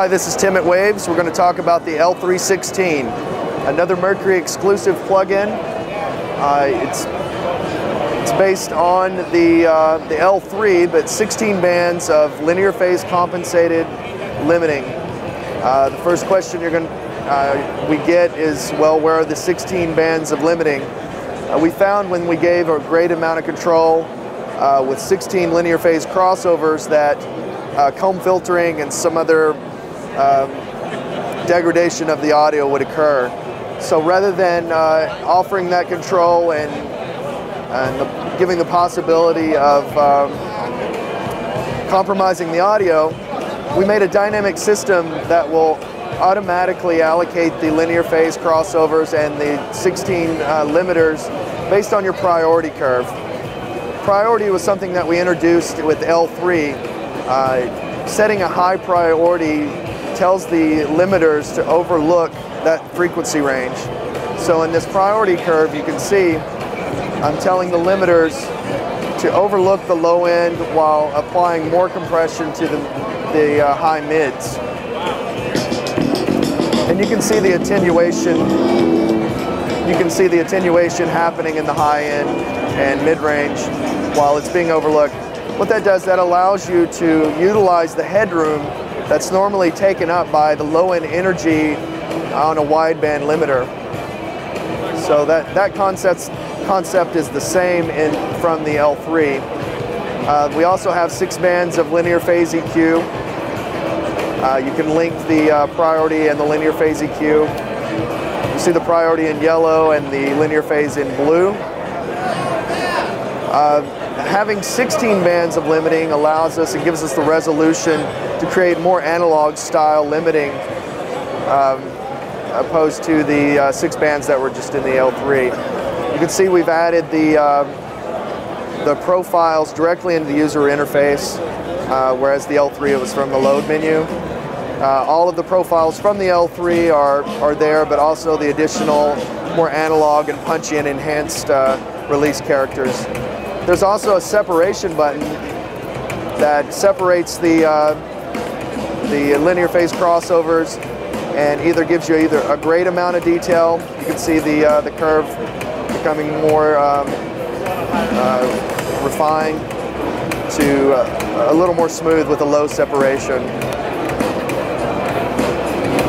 Hi, this is Tim at Waves. We're going to talk about the L316, another Mercury exclusive plug-in. It's based on the L3, but 16 bands of linear phase compensated limiting. The first question we get is, well, where are the 16 bands of limiting? We found when we gave a great amount of control with 16 linear phase crossovers that comb filtering and some other degradation of the audio would occur. So rather than offering that control and giving the possibility of compromising the audio, we made a dynamic system that will automatically allocate the linear phase crossovers and the 16 limiters based on your priority curve. Priority was something that we introduced with L3. Setting a high priority tells the limiters to overlook that frequency range. So in this priority curve, you can see I'm telling the limiters to overlook the low end while applying more compression to the high mids. And you can see the attenuation. You can see the attenuation happening in the high end and mid-range while it's being overlooked. What that does, that allows you to utilize the headroom that's normally taken up by the low-end energy on a wideband limiter. So that concept is the same from the L3. We also have 6 bands of linear phase EQ. You can link the priority and the linear phase EQ. You see the priority in yellow and the linear phase in blue. Having 16 bands of limiting allows us, it gives us the resolution to create more analog style limiting opposed to the 6 bands that were just in the L3. You can see we've added the profiles directly into the user interface, whereas the L3 was from the load menu. All of the profiles from the L3 are there, but also the additional more analog and punchy and enhanced release characters. There's also a separation button that separates the linear phase crossovers and either gives you a great amount of detail. You can see the curve becoming more refined to a little more smooth with a low separation.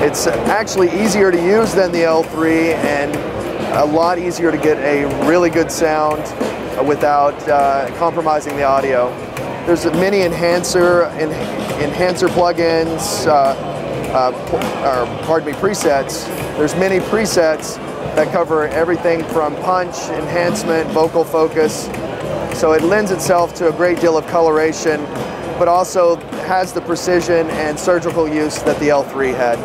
It's actually easier to use than the L3 and a lot easier to get a really good sound without compromising the audio. There's many enhancer plugins, presets. There's many presets that cover everything from punch, enhancement, vocal focus. So it lends itself to a great deal of coloration, but also has the precision and surgical use that the L3 had.